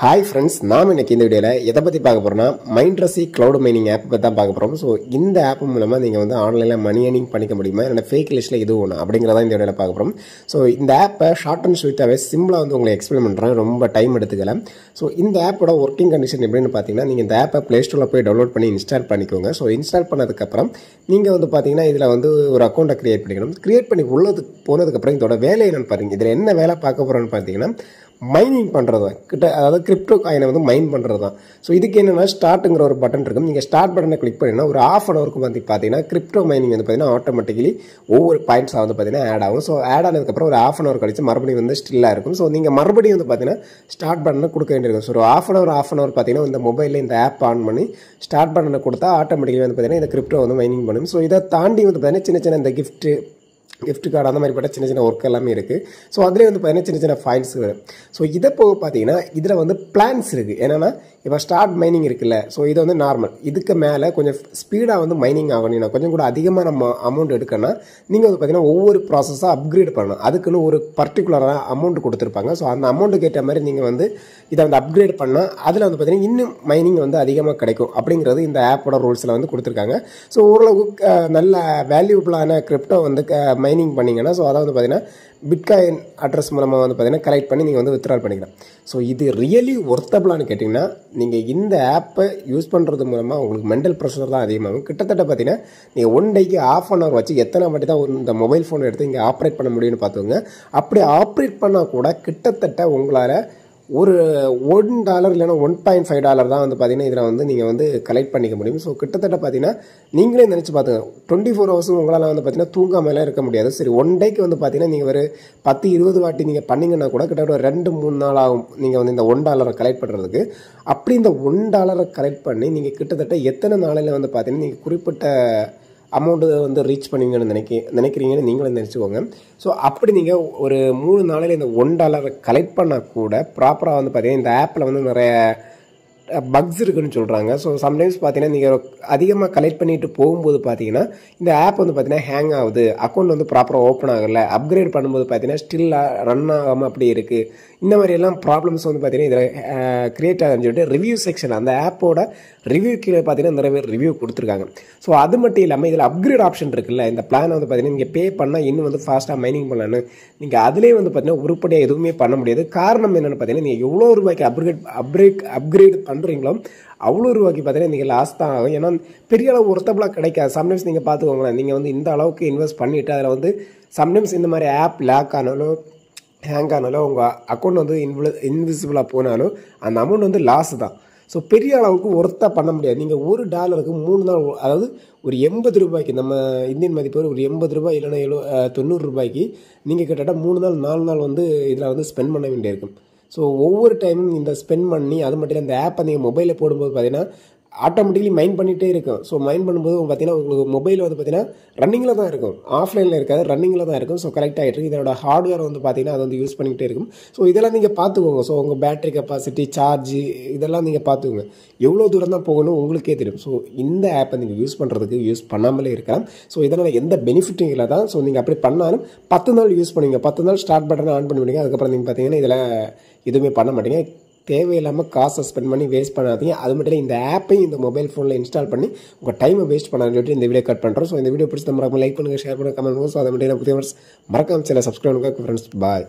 Hi friends, நாம் இன்னைக்கு இந்த வீடியோவில் எதை பற்றி பார்க்க போகிறோம்னா மைண்ட்ரஸி க்ளவுட் மைனிங் ஆப் பற்றி தான் பார்க்க போகிறோம். ஸோ இந்த ஆப் மூலமாக நீங்கள் வந்து ஆன்லைனில் மணி ஏர்னிங் பண்ணிக்க முடியுமா, என்னோட ஃபேக் லிஸ்ட்டில் இது ஒன்று அப்படிங்கிறதான் இந்த வீடியோவில் பார்க்க போகிறோம். ஸோ இந்த ஆப்பை ஷார்ட் அண்ட் ஸ்வீட்டாகவே சிம்பிளாக வந்து உங்களுக்கு எக்ஸ்பிளைன் பண்ணுறேன், ரொம்ப டைம் எடுத்துக்கல. ஸோ இந்த ஆப்போட ஒர்க்கிங் கண்டிஷன் எப்படின்னு பார்த்தீங்கன்னா, நீங்கள் இந்த ஆப்பை ப்ளே ஸ்டோரில் போய் டவுன்லோட் பண்ணி இன்ஸ்டால் பண்ணிக்கோங்க. ஸோ இன்ஸ்டால் பண்ணதுக்கப்புறம் நீங்கள் வந்து பார்த்தீங்கன்னா இதில் வந்து ஒரு அக்கௌண்ட்டை க்ரியேட் பண்ணிக்கணும். க்ரியேட் பண்ணி போனதுக்கப்புறம் இதோட வேலை என்னென்னு பாருங்கள். இதில் என்ன வேலை பார்க்க போகிறோன்னு பார்த்தீங்கன்னா மைனிங் பண்ணுறது தான், அதாவது கிரிப்டோ காயினை வந்து மைன் பண்ணுறது தான். ஸோ இதுக்கு என்னென்னா ஸ்டார்ட்டுங்கிற ஒரு பட்டன் இருக்கும். நீங்கள் ஸ்டார்ட் பட்டனை கிளிக் பண்ணிங்கன்னா ஒரு ½ ஹவருக்கு வந்து பார்த்தீங்கன்னா கிரிப்டோ மைனிங் வந்து பார்த்தீங்கன்னா ஆட்டோமேட்டிக்கலி ஒவ்வொரு பாயிண்ட்ஸாக வந்து பார்த்தீங்கன்னா ஆட் ஆகும். ஸோ ஆட் ஆனதுக்கப்புறம் ஒரு ½ ஹவர் கழிச்சு மறுபடியும் வந்து ஸ்டில்லாக இருக்கும். ஸோ நீங்கள் மறுபடியும் வந்து பார்த்தீங்கன்னா ஸ்டார்ட் பட்டனை கொடுக்க வேண்டியிருக்கும். ஸோ ஒரு ½ ஹவர் பார்த்தீங்கன்னா இந்த மொபைலில் இந்த ஆப் ஆன் பண்ணி ஸ்டார்ட் பட்டனை கொடுத்தா ஆட்டோமேட்டிக்கலி வந்து பார்த்தீங்கன்னா இந்த கிரிப்டோ வந்து மைனிங் பண்ணும். ஸோ இதை தாண்டி வந்து பார்த்தீங்கன்னா சின்ன இந்த கிஃப்ட் கார்டு அந்த மாதிரி பட்ட சின்ன ஒர்க் எல்லாமே இருக்குது. ஸோ அதிலே வந்து பார்த்தீங்கன்னா சின்ன ஃபைல்ஸ் வரும். ஸோ இதை போக பார்த்தீங்கன்னா இதில் வந்து பிளான்ஸ் இருக்குது. என்னென்னா இப்போ ஸ்டார்ட் மைனிங் இருக்குல்ல, ஸோ இது வந்து நார்மல். இதுக்கு மேலே கொஞ்சம் ஸ்பீடாக வந்து மைனிங் ஆகணும்னா கொஞ்சம் கூட அதிகமான அமௌண்ட் எடுக்கணும்னா நீங்கள் வந்து பார்த்தீங்கன்னா ஒவ்வொரு ப்ராசஸாக அப்கிரேட் பண்ணணும். அதுக்குன்னு ஒரு பர்டிகுலரான அமௌண்ட் கொடுத்துருப்பாங்க. ஸோ அந்த அமௌண்ட்டுக்கு ஏற்ற மாதிரி நீங்கள் வந்து இதை வந்து அப்கிரேட் பண்ணால் அதில் வந்து பார்த்தீங்கன்னா இன்னும் மைனிங் வந்து அதிகமாக கிடைக்கும் அப்படிங்கிறது இந்த ஆப்போட ரூல்ஸில் வந்து கொடுத்துருக்காங்க. ஸோ ஓரளவுக்கு நல்ல வேல்யூபிளான கிரிப்டோ வந்து மைனிங் பண்ணிங்கன்னா, ஸோ அதை வந்து பார்த்தீங்கன்னா பிட்காயின் அட்ரஸ் மூலமாக வந்து பார்த்தீங்கன்னா கலெக்ட் பண்ணி நீங்கள் வந்து வித்ட்ரால் பண்ணிக்கலாம். ஸோ இது ரியலி ஒர்த்தபிளானு கேட்டிங்கன்னா நீங்கள் இந்த ஆப்பை யூஸ் பண்ணுறது மூலமாக உங்களுக்கு மென்டல் ப்ரெஷர் தான் அதிகமாகும். கிட்டத்தட்ட பார்த்தீங்கன்னா நீங்கள் 1 டேக்கு ½ ஹவர் வச்சு எத்தனை வாட்டி தான் இந்த மொபைல் ஃபோன் எடுத்து இங்கே ஆப்ரேட் பண்ண முடியும்னு பார்த்துக்கோங்க. அப்படி ஆப்ரேட் பண்ணால் கூட கிட்டத்தட்ட உங்களால் ஒரு $1 இல்லைன்னா $1.5 தான் வந்து பார்த்தீங்கன்னா இதில் வந்து நீங்கள் வந்து கலெக்ட் பண்ணிக்க முடியும். ஸோ கிட்டத்தட்ட பார்த்தீங்கன்னா நீங்களே நினச்சி பார்த்துங்க, 24 ஹவர்ஸும் உங்களால் வந்து பார்த்தீங்கன்னா தூங்காமலாம் இருக்க முடியாது. சரி, 1 டேக்கு வந்து பார்த்தீங்கன்னா நீங்கள் ஒரு 10-20 வாட்டி நீங்கள் பண்ணிங்கன்னா கூட கிட்டத்தட்ட 2-3 நாள் ஆகும் நீங்கள் வந்து இந்த $1 கலெக்ட் பண்ணுறதுக்கு. அப்படி இந்த $1 கலெக்ட் பண்ணி நீங்கள் கிட்டத்தட்ட எத்தனை நாளில் வந்து பார்த்தீங்கன்னா நீங்கள் குறிப்பிட்ட அமௌண்ட்டு வந்து ரீச் பண்ணுவீங்கன்னு நினைக்கிறீங்கன்னு நீங்களும் நினச்சிக்கோங்க. ஸோ அப்படி நீங்கள் ஒரு 3 நாளையில் இந்த $1 கலெக்ட் பண்ணால் கூட ப்ராப்பராக வந்து பார்த்தீங்கன்னா இந்த ஆப்பில் வந்து நிறைய பக்ஸ் இருக்குன்னு சொல்கிறாங்க. ஸோ சம்டைம்ஸ் பார்த்தீங்கன்னா நீங்கள் அதிகமாக கலெக்ட் பண்ணிட்டு போகும்போது பார்த்தீங்கன்னா இந்த ஆப் வந்து பார்த்தீங்கன்னா ஹேங் ஆகுது, அக்கௌண்ட் வந்து ப்ராப்பராக ஓப்பன் ஆகலை, அப்கிரேட் பண்ணும்போது பார்த்தீங்கன்னா ஸ்டில் ரன் ஆகாமல் அப்படி இருக்குது. இந்த மாதிரி எல்லாம் ப்ராப்ளம்ஸ் வந்து பார்த்தீங்கன்னா இதில் கிரியேட் ஆகுதுன்னு சொல்லிட்டு ரிவ்யூ செக்ஷன், அந்த ஆப்போட ரிவ்யூ கீழே பார்த்தீங்கன்னா நிறைய பேர் ரிவ்யூ கொடுத்துருக்காங்க. ஸோ அது மட்டும் இல்லாமல் இதில் அப்கிரேட் ஆப்ஷன் இருக்குல்ல, இந்த பிளான் வந்து பார்த்தீங்கன்னா நீங்கள் பே பண்ணால் இன்னும் வந்து ஃபாஸ்ட்டாக மைனிங் பண்ணலான்னு நீங்கள் அதிலே வந்து பார்த்தீங்கன்னா உருப்படியாக எதுவுமே பண்ண முடியாது. காரணம் என்னென்னு பார்த்தீங்கன்னா நீங்கள் எவ்வளோ ரூபாய்க்கு அப்கிரேட் பண்ணுறீங்களோ அவ்வளோ ரூபாய்க்கு பார்த்தீங்கன்னா நீங்கள் லாஸ் தான் ஆகும். ஏன்னா பெரிய அளவு ஒர்த்தபிளாக கிடைக்காது. சம்டைம்ஸ் நீங்கள் பார்த்துக்கோங்களேன், நீங்கள் வந்து இந்த அளவுக்கு இன்வெஸ்ட் பண்ணிவிட்டு அதில் வந்து சம்டைம்ஸ் இந்த மாதிரி ஆப் லாக் ஆனாலும் ஹேங் ஆனாலும் உங்கள் அக்கௌண்ட் வந்து இன்விசிபிளாக போனாலும் அந்த அமௌண்ட் வந்து லாஸ் தான். ஸோ பெரிய அளவுக்கு ஒர்த்தாக பண்ண முடியாது. நீங்கள் $1 3 நாள், அதாவது ஒரு ₹80 நம்ம இந்தியன் மதிப்பு ஒரு ₹80 இல்லைன்னா $90 நீங்கள் கிட்டத்தட்ட 3 நாள் 4 நாள் வந்து இதில் வந்து ஸ்பெண்ட் பண்ண வேண்டியிருக்கும். ஸோ ஒவ்வொரு டைமும் இந்த ஸ்பெண்ட் பண்ணி அது மட்டும் இல்லை இந்த ஆப்பை நீங்கள் மொபைலில் போடும்போது பார்த்தீங்கன்னா ஆட்டோமேட்டிக்கலி மைண்ட் பண்ணிகிட்டே இருக்கும். ஸோ மைண்ட் பண்ணும்போது பார்த்தீங்கன்னா உங்களுக்கு மொபைல் வந்து பார்த்தீங்கன்னா ரன்னிங்கில் தான் இருக்கும், ஆஃப்லைனில் இருக்காது, ரன்னிங்கில் தான் இருக்கும். ஸோ கலெக்ட் ஆகிட்டு இருக்கு. இதோட ஹார்ட்வேர் வந்து பார்த்தீங்கன்னா அது வந்து யூஸ் பண்ணிக்கிட்டே இருக்கும். ஸோ இதெல்லாம் நீங்கள் பார்த்துக்கோங்க. ஸோ உங்கள் பேட்டரி கெப்பாசிட்டி, சார்ஜ் இதெல்லாம் நீங்கள் பார்த்துக்கோங்க. எவ்வளோ தூரம் தான் போகணும் உங்களுக்கே தெரியும். ஸோ இந்த ஆப்பை நீங்கள் யூஸ் பண்ணுறதுக்கு யூஸ் பண்ணாமலே இருக்கலாம். ஸோ இதனால் எந்த பெனிஃபிட்டும் இல்லை தான். ஸோ நீங்கள் அப்படி பண்ணாலும் 10 நாள் யூஸ் பண்ணுவீங்க, 10 நாள் ஸ்டார்ட் பட்டனை ஆன் பண்ணி விடுங்க. அதுக்கப்புறம் நீங்கள் பார்த்தீங்கன்னா இதில் எதுவுமே பண்ண மாட்டீங்க. தேவையில்லாமல் காசை ஸ்பெண்ட் பண்ணி வேஸ்ட் பண்ணாதீங்க. அது மட்டும் இல்லை இந்த ஆப்பையும் இந்த மொபைல் ஃபோனில் இன்ஸ்டால் பண்ணி உங்கள் டைமை வேஸ்ட் பண்ணான்னு சொல்லிட்டு இந்த வீடியோ கட் பண்ணுறோம். ஸோ இந்த வீடியோ பிடிச்சி மறக்காம லைக் பண்ணுங்கள், ஷேர் பண்ணுங்கள், கமெண்ட் பண்ணுங்கள். ஸோ அதை மட்டும் புதிய மறக்காம சேனலை சப்ஸ்கிரைப் பண்ணுங்கள் ஃப்ரெண்ட்ஸ். பாய்.